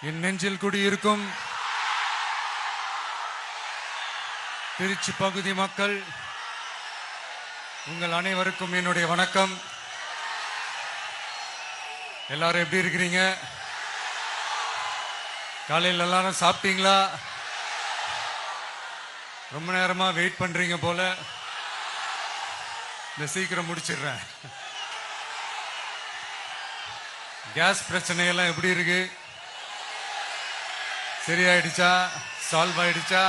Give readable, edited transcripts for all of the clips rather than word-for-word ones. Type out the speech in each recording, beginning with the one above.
என் நெஞ்சில் குடியிருக்கும் திருச்சி பகுதி மக்கள் உங்கள் அனைவருக்கும் என்னுடைய வணக்கம். எல்லாரும் எப்படி இருக்கிறீங்க? காலையில் எல்லாரும் சாப்பிட்டீங்களா? ரொம்ப நேரமா வெயிட் பண்றீங்க போல. இந்த சீக்கிரம் முடிச்சிடுறேன். கேஸ் பிரச்சனையெல்லாம் எப்படி இருக்கு? சரியாயிடுச்சா? சால்வ் ஆயிடுச்சா?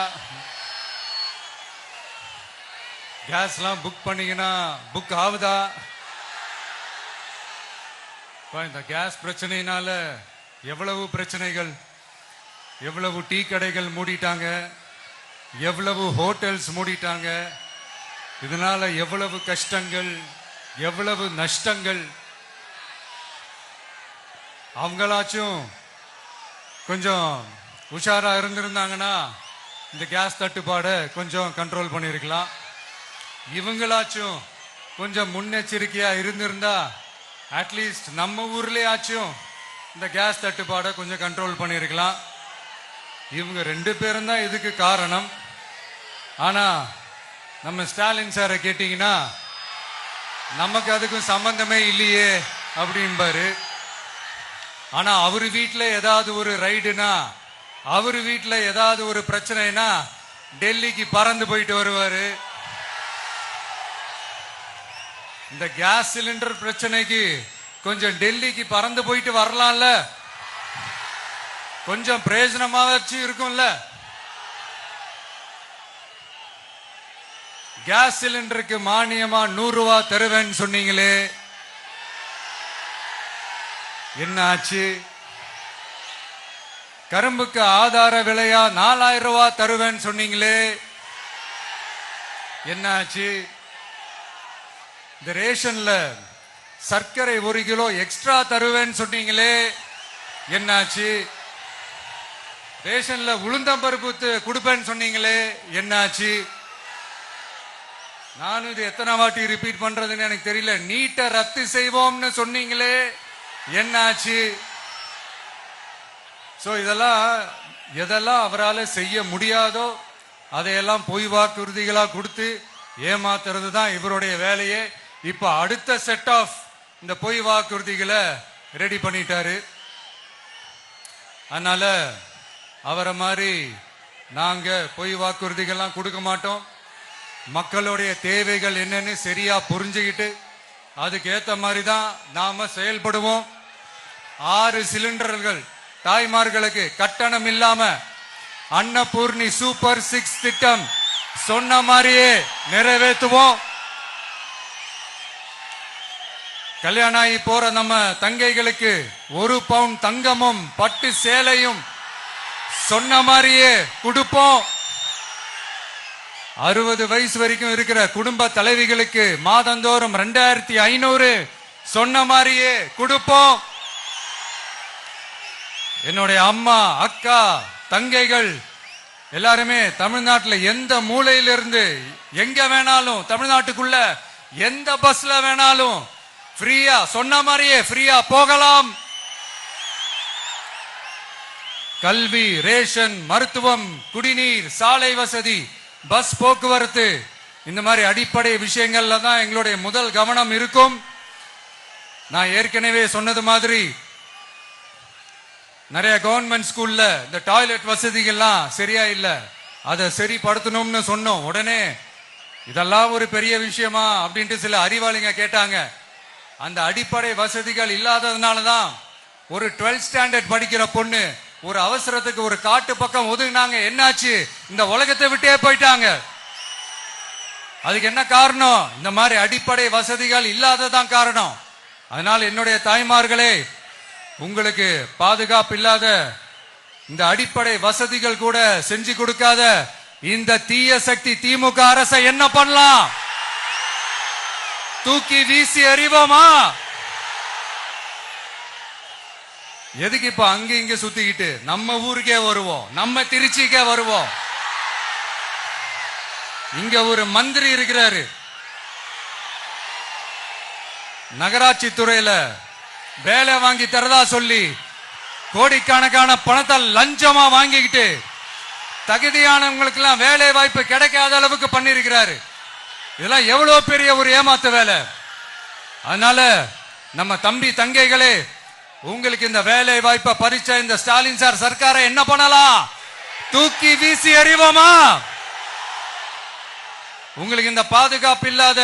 கேஸ்லாம் புக் பண்ணீங்கன்னா புக் ஆகுதா? இந்த கேஸ் பிரச்சனையினால எவ்வளவு பிரச்சனைகள், எவ்வளவு டீ கடைகள் மூடிட்டாங்க, எவ்வளவு ஹோட்டல்ஸ் மூடிட்டாங்க, இதனால எவ்வளவு கஷ்டங்கள், எவ்வளவு நஷ்டங்கள். அவங்களாச்சும் கொஞ்சம் உஷாரா இருந்திருந்தாங்கன்னா இந்த கேஸ் தட்டுப்பாடை கொஞ்சம் கண்ட்ரோல் பண்ணிருக்கலாம். இவங்களாச்சும் கொஞ்சம் முன்னெச்சரிக்கையா இருந்திருந்தா அட்லீஸ்ட் நம்ம ஊர்லயாச்சும் இந்த கேஸ் தட்டுப்பாடை கொஞ்சம் கண்ட்ரோல் பண்ணிருக்கலாம். இவங்க 2 பேரும் தான் இதுக்கு காரணம். ஆனா நம்ம ஸ்டாலின் சாரை கேட்டீங்கன்னா நமக்கு அதுக்கும் சம்பந்தமே இல்லையே அப்படின்பாரு. ஆனா அவரு வீட்டுல ஏதாவது ஒரு ரைடுனா, அவரு வீட்டுல ஏதாவது ஒரு பிரச்சனைனா டெல்லிக்கு பறந்து போயிட்டு வருவாரு. இந்த கேஸ் சிலிண்டர் பிரச்சனைக்கு கொஞ்சம் டெல்லிக்கு பறந்து போயிட்டு வரலாம்ல, கொஞ்சம் பிரயோஜனமாச்சு இருக்கும்ல. கேஸ் சிலிண்டருக்கு மானியமா 100 ரூபாய் தருவேன்னு சொன்னீங்களே, என்ன ஆச்சு? கரும்புக்கு ஆதார விலையா 4000 ரூபாய் தருவேன்னு சொன்னீங்களே, என்ன ஆச்சு? இந்த ரேஷன்ல சர்க்கரை 1 கிலோ எக்ஸ்ட்ரா தருவேன்னு சொன்னீங்களே, என்னாச்சு? ரேஷன்ல உளுந்தம்பருப்பு கொடுப்பேன்னு சொன்னீங்களே, என்னாச்சு? நானும் இது எத்தனை வாட்டி ரிப்பீட் பண்றதுன்னு எனக்கு தெரியல. நீட்டை ரத்து செய்வோம்னு சொன்னீங்களே, என்னாச்சு? சோ எதெல்லாம் அவரால் செய்ய முடியாதோ அதையெல்லாம் பொய் வாக்குறுதிகளா கொடுத்து ஏமாத்துறது தான் இவருடைய வேலையே. இப்ப அடுத்த செட் ஆஃப் இந்த பொய் வாக்குறுதிகளை ரெடி பண்ணிட்டாரு. அதனால அவரை மாதிரி நாங்க பொய் வாக்குறுதிகள்லாம் கொடுக்க மாட்டோம். மக்களுடைய தேவைகள் என்னன்னு சரியா புரிஞ்சுக்கிட்டு அதுக்கு ஏத்த மாதிரி தான் நாம செயல்படுவோம். 6 சிலிண்டர்கள் தாய்மார்களுக்கு கட்டணம் இல்லாம அன்னபூர்ணி சூப்பர் 6 திட்டம் சொன்ன மாதிரியே நிறைவேற்றுவோம். கல்யாணம் ஆகி போற நம்ம தங்கைகளுக்கு 1 பவுன் தங்கமும் பட்டு சேலையும் சொன்ன மாதிரியே கொடுப்போம். 60 வயசு வரைக்கும் இருக்கிற குடும்ப தலைவிகளுக்கு மாதந்தோறும் 2500 சொன்ன மாதிரியே கொடுப்போம். என்னுடைய அம்மா, அக்கா, தங்கைகள் எல்லாருமே தமிழ்நாட்டில் எந்த மூலையிலிருந்து எங்க வேணாலும், தமிழ்நாட்டுக்குள்ள எந்த பஸ்ல வேணாலும் ஃப்ரீயா சொன்ன மாதிரியே ஃப்ரீயா போகலாம். கல்வி, ரேஷன், மருத்துவம், குடிநீர், சாலை வசதி, பஸ் போக்குவரத்து, இந்த மாதிரி அடிப்படை விஷயங்கள்ல தான் எங்களுடைய முதல் கவனம் இருக்கும். நான் ஏற்கனவே சொன்னது மாதிரி நிறைய கவர்மெண்ட் ஸ்கூல்ல இந்த டாய்லெட் வசதிகள்லாம் சரியா இல்ல, அதை சரிப்படுத்தணும்னு சொன்னோம். உடனே இதெல்லாம் ஒரு பெரிய விஷயமா அப்படின்ட்டு சில அறிவாளிங்க கேட்டாங்க. அந்த அடிப்படை வசதிகள் இல்லாததுனாலதான் ஒரு 12th ஸ்டாண்டர்ட் படிக்கிற பொண்ணு ஒரு அவசரத்துக்கு ஒரு காட்டு பக்கம் ஒதுங்கினாங்க. என்னாச்சு? இந்த உலகத்தை விட்டே போயிட்டாங்க. அதுக்கு என்ன காரணம்? இந்த மாதிரி அடிப்படை வசதிகள் இல்லாததான் காரணம். அதனால என்னுடைய தாய்மார்களே, உங்களுக்கு பாதுகாப்பு இல்லாத இந்த அடிப்படை வசதிகள் கூட செஞ்சு கொடுக்காத இந்த தீய சக்தி திமுக அரசை என்ன பண்ணலாம்? தூக்கி வீசி அறிவோமா? எதுக்கு இப்ப அங்க இங்க சுத்திக்கிட்டு நம்ம ஊருக்கே வருவோம், நம்ம திருச்சிக்கே வருவோம். இங்க ஒரு மந்திரி இருக்கிறாரு, நகராட்சி துறையில வேலை வாங்கி தரதா சொல்லி கோடிக்கணக்கான பணத்தை லஞ்சமா வாங்கிக்கிட்டு தகுதியானவங்களுக்கு எல்லாம் வேலை வாய்ப்பு கிடைக்காத அளவுக்கு பண்ணிருக்கிறாரு. இதெல்லாம் எவ்வளவு பெரிய ஒரு ஏமாத்து வேலை. அதனால நம்ம தம்பி தங்கைகளே, உங்களுக்கு இந்த வேலை வாய்ப்பை பறிச்ச இந்த ஸ்டாலின் சார் சர்க்காரை என்ன பண்ணலாம்? தூக்கி வீசி எறிவோமா? உங்களுக்கு இந்த பாதுகாப்பு இல்லாத,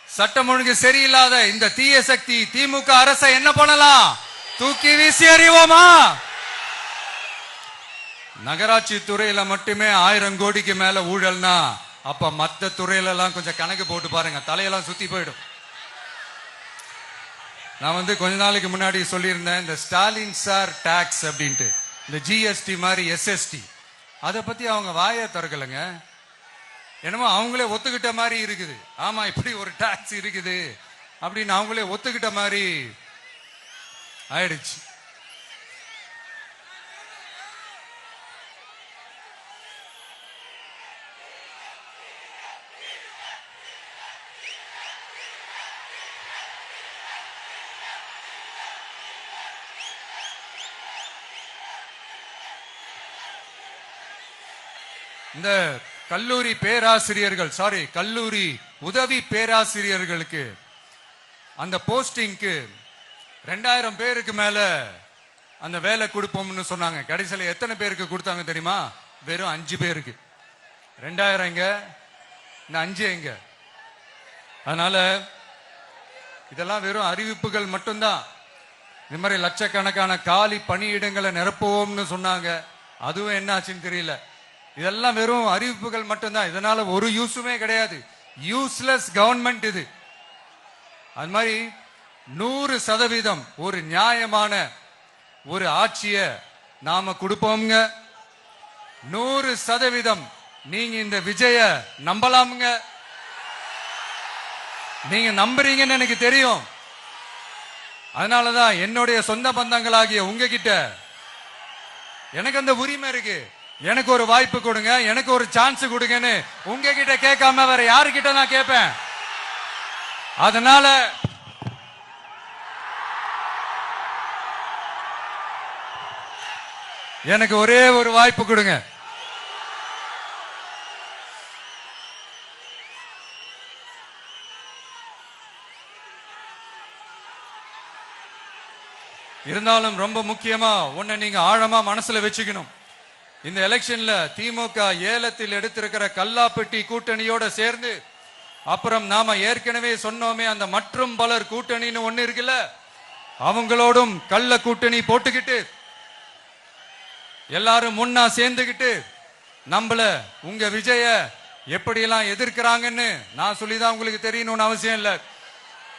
சட்டம் ஒழுங்கு சரியில்லாத இந்த தீய சக்தி திமுக அரசை என்ன பண்ணலாம்? தூக்கி வீசி எறிவோமா? நகராட்சி துறையில மட்டுமே 1000 கோடிக்கு மேல ஊழல்னா, அப்ப மத்த துறையில எல்லாம் கொஞ்சம் கணக்கு போட்டு பாருங்க, தலையெல்லாம் சுத்தி போயிடும். நான் கொஞ்ச நாளைக்கு முன்னாடி சொல்லியிருந்தேன், இந்த ஸ்டாலின் சார் டாக்ஸ் அப்படின்ட்டு, இந்த ஜிஎஸ்டி மாதிரி எஸ்எஸ்டி, அதை பத்தி அவங்க வாயை திறக்கலைங்க. என்னமோ அவங்களே ஒத்துக்கிட்ட மாதிரி இருக்குது. ஆமா, இப்படி ஒரு டாக்ஸ் இருக்குது அப்படின்னு அவங்களே ஒத்துக்கிட்ட மாதிரி ஆயிடுச்சு. இந்த கல்லூரி பேராசிரியர்கள், கல்லூரி உதவி பேராசிரியர்களுக்கு அந்த போஸ்டிங்க்கு 2000 பேருக்கு மேல அந்த வேலை கொடுப்போம்னு சொன்னாங்க. கடைசியில் எத்தனை பேருக்கு கொடுத்தாங்க தெரியுமா? வெறும் 5 பேருக்கு. 2000 எங்க, இந்த 5 எங்க? அதனால இதெல்லாம் வெறும் அறிவிப்புகள் மட்டும்தான். இந்த மாதிரி லட்சக்கணக்கான காலி பணியிடங்களை நிரப்புவோம்னு சொன்னாங்க. அதுவும் என்ன ஆச்சுன்னு தெரியல. இதெல்லாம் வெறும் அறிவிப்புகள் மட்டும்தான். இதனால ஒரு யூஸுமே கிடையாது. யூஸ்லெஸ் கவர்மெண்ட் இது. அது மாதிரி 100% ஒரு நியாயமான ஒரு ஆட்சியை நாம கொடுப்போம்ங்க. 100% நீங்க இந்த விஜய நம்பலாமுங்க. நீங்க நம்புறீங்கன்னு எனக்கு தெரியும். அதனாலதான் என்னுடைய சொந்த பந்தங்களாகிய உங்ககிட்ட எனக்கு அந்த உரிமை இருக்கு. எனக்கு ஒரு வாய்ப்பு கொடுங்க, எனக்கு ஒரு சான்ஸ் கொடுங்கன்னு உங்ககிட்ட கேட்காம வேற யாருக்கிட்ட நான் கேட்பேன்? அதனால எனக்கு ஒரே ஒரு வாய்ப்பு கொடுங்க. இருந்தாலும் ரொம்ப முக்கியமா ஒண்ணு நீங்க ஆழமா மனசுல வச்சுக்கணும். இந்த எலெக்ஷன்ல திமுக ஏலத்தில் எடுத்திருக்கிற கல்லாப்பெட்டி கூட்டணியோட சேர்ந்து, அப்புறம் நாம ஏற்கனவே சொன்னோமே அந்த மற்றும் பலர் கூட்டணின்னு ஒண்ணு இருக்குல்ல, அவங்களோடும் கள்ள கூட்டணி போட்டுக்கிட்டு எல்லாரும் முன்னா சேர்ந்துகிட்டு நம்மள உங்க விஜய எப்படியெல்லாம் எதிர்க்கிறாங்கன்னு நான் சொல்லிதான் உங்களுக்கு தெரியணும்னு அவசியம் இல்ல.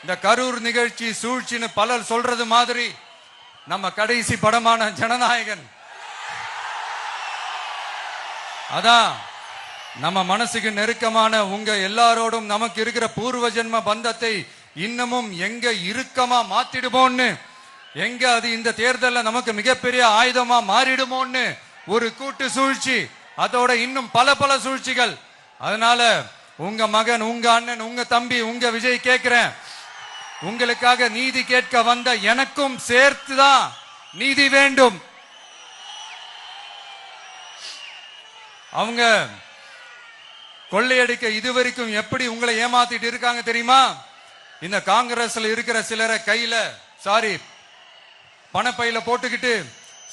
இந்த கரூர் நிகழ்ச்சி சூழ்ச்சின்னு பலர் சொல்றது மாதிரி நம்ம கடைசி படமான ஜனநாயகன், அதான் நம்ம மனசுக்கு நெருக்கமான உங்க எல்லாரோடும் நமக்கு இருக்கிற பூர்வ ஜென்ம பந்தத்தை இன்னமும் எங்க இறுக்கமா மாத்திடுமோன்னு, எங்க அது இந்த தேர்தல்ல நமக்கு மிகப்பெரிய ஆயுதமா மாறிடுமோன்னு ஒரு கூட்டு சூழ்ச்சி, அதோட இன்னும் பல பல சூழ்ச்சிகள். அதனால உங்க மகன், உங்க அண்ணன், உங்க தம்பி, உங்க விஜய் கேட்கிறேன், உங்களுக்காக நீதி கேட்க வந்த எனக்கும் சேர்த்துதான் நீதி வேண்டும். அவங்க கொள்ளையடிக்க இதுவரைக்கும் எப்படி உங்களை ஏமாத்திட்டு இருக்காங்க தெரியுமா? இந்த காங்கிரஸ்ல இருக்கிற சிலரை கையில பணப்பையில போட்டுக்கிட்டு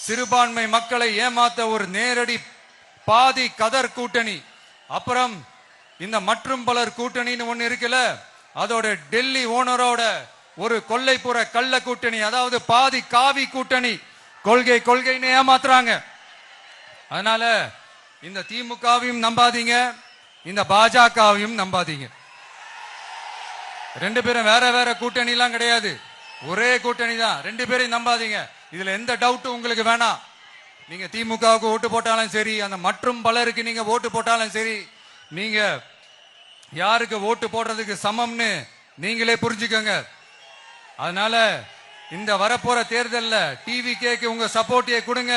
சிறுபான்மை மக்களை ஏமாத்த ஒரு நேரடி பாதி கதர் கூட்டணி, அப்புறம் இந்த மற்றும் பலர் கூட்டணின்னு ஒண்ணு இருக்குல்ல, அதோட டெல்லி ஓனரோட ஒரு கொள்ளைப்புற கள்ள கூட்டணி, அதாவது பாதி காவி கூட்டணி. கொள்கைன்னு ஏமாத்துறாங்க. அதனால இந்த திமுகவையும் நம்பாதீங்க, இந்த பாஜகவையும் நம்பாதீங்க. 2 பேரும் வேற வேற கூட்டணி எல்லாம் கிடையாது, ஒரே கூட்டணி தான். 2 பேரையும் நம்பாதீங்க. இதுல எந்த டவுட்டும் உங்களுக்கு வேணாம். நீங்க திமுகவுக்கு ஓட்டு போட்டாலும் சரி, அந்த மற்றும் பலருக்கு நீங்க ஓட்டு போட்டாலும் சரி, நீங்க யாருக்கு ஓட்டு போடுறதுக்கு சமம்னு நீங்களே புரிஞ்சுக்கோங்க. அதனால இந்த வரப்போற தேர்தல்ல டிவிகேக்கு உங்க சப்போர்ட்டியை கொடுங்க.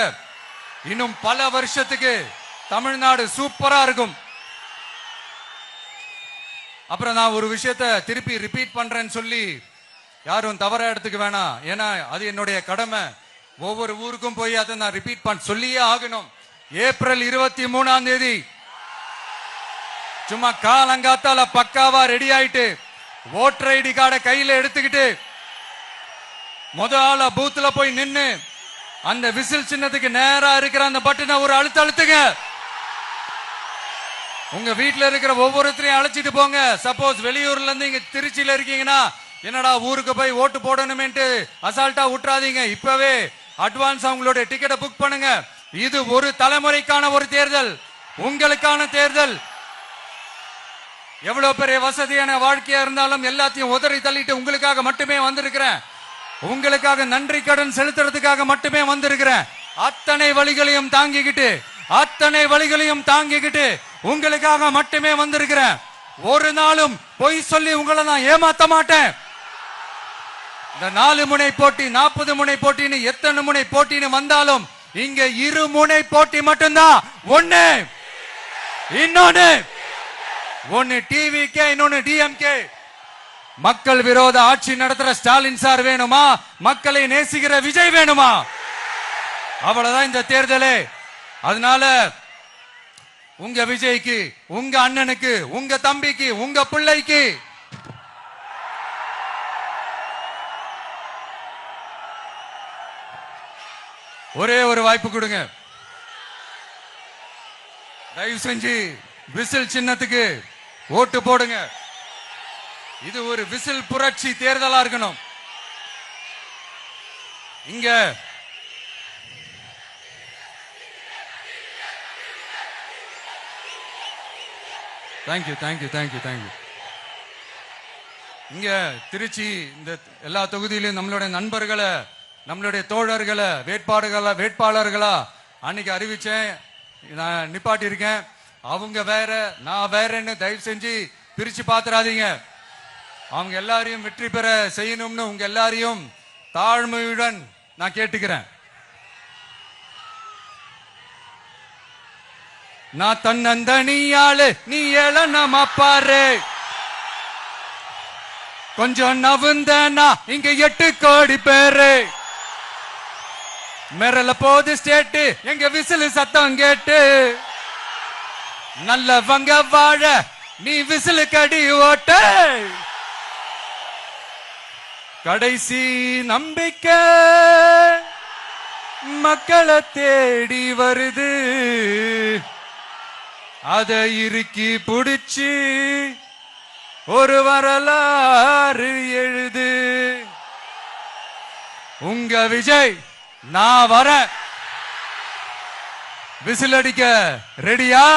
இன்னும் பல வருஷத்துக்கு தமிழ்நாடு சூப்பரா இருக்கும். அப்புறம் நான் ஒரு விஷயத்த திருப்பி ரிப்பீட் பண்றேன்னு சொல்லி யாரும் தவறா எடுத்துக்க வேணாம். ஏன்னா அது என்னுடைய கடமை. ஒவ்வொரு ஊருக்கும் போய் அதை நான் ரிப்பீட் பண்ண சொல்லியே ஆகணும். ஏப்ரல் 23ஆம் தேதி சும்மா காலங்காத்தால பக்காவா ரெடி ஆயிட்டு ஓட்டர் ஐடி கார்டை கையில எடுத்துக்கிட்டு முதல்ல பூத்துல போய் நின்னு அந்த விசில் சின்னத்துக்கு நேரா இருக்கிற அந்த பட்டனை ஒரு அழுத்துங்க. உங்க வீட்டுல இருக்கிற ஒவ்வொருத்தரையும் அழைச்சிட்டு போங்க. சப்போஸ் வெளியூர்ல இருந்து இங்க திருச்சியில இருக்கீங்கன்னா என்னடா ஊருக்கு போய் ஓட்டு போடணுமேன்ட்டு அசால்ட்டா விட்டுறாதீங்க. இப்பவே அட்வான்ஸ் அவங்களுடைய டிக்கெட்டை புக் பண்ணுங்க. இது ஒரு தலைமுறைக்கான ஒரு தேர்தல், உங்களுக்கான தேர்தல். எவ்வளவு பெரிய வசதியான வாழ்க்கையா இருந்தாலும் எல்லாத்தையும் உதறி தள்ளிட்டு உங்களுக்காக மட்டுமே வந்திருக்கிறேன். உங்களுக்காக நன்றி கடன் செலுத்துறதுக்காக மட்டுமே வந்திருக்கிறேன். அத்தனை வழிகளையும் தாங்கிக்கிட்டு உங்களுக்காக மட்டுமே வந்திருக்கிறேன். ஒரு நாளும் பொய் சொல்லி உங்களை நான் ஏமாத்த மாட்டேன். இந்த 4 முனை போட்டி 40 முனை போட்டின்னு எத்தனை முனை போட்டின்னு வந்தாலும் இங்க 2 முனை போட்டி மட்டும்தான். ஒன்னு டிவிகே, இன்னொன்னு டிஎம்கே. மக்கள் விரோத ஆட்சி நடத்துற ஸ்டாலின் சார் வேணுமா, மக்களை நேசிக்கிற விஜய் வேணுமா? அவ்வளவுதான் இந்த தேர்தலே. அதனால உங்க விஜய்க்கு, உங்க அண்ணனுக்கு, உங்க தம்பிக்கு, உங்க பிள்ளைக்கு ஒரே ஒரு வாய்ப்பு கொடுங்க. தயவு செஞ்சு விசில் சின்னத்துக்கு ஓட்டு போடுங்க. இது ஒரு விசில் புரட்சி தேர்தலா இருக்கணும். இங்க தேங்க்யூ. இங்க திருச்சி இந்த எல்லா தொகுதியிலும் நம்மளுடைய நண்பர்களை, நம்மளுடைய தோழர்களை வேட்பாளர்களா அன்னைக்கு அறிவிச்சேன், நான் நிப்பாட்டி இருக்கேன். அவங்க வேற, நான் வேறன்னு தயவு செஞ்சு பிரிச்சு பாத்துறாதீங்க. அவங்க எல்லாரையும் வெற்றி பெற செய்யணும்னு உங்க எல்லாரையும் தாழ்மையுடன் நான் கேட்டுக்கிறேன். நான் தன்னந்தனியாளு, நீ ஏளனமா பாரு. கொஞ்சம் நவுந்தனா இங்க 8 கோடி பேரு. மிரல போது ஸ்டேட்டு எங்க விசில் சத்தம் கேட்டு. நல்லவங்க வாழ நீ விசிலு கடி ஓட்ட. கடைசி நம்பிக்கை மக்களை தேடி வருது. அதை இறுக்கி புடிச்சு ஒரு வரலாறு எழுது. உங்க விஜய் நான் வர. விசில் அடிக்க ரெடியா?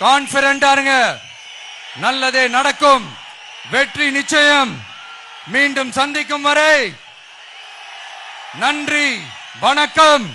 கான்பிடண்டா இருங்க. நல்லதே நடக்கும். வெற்றி நிச்சயம். மீண்டும் சந்திக்கும் வரை நன்றி, வணக்கம்.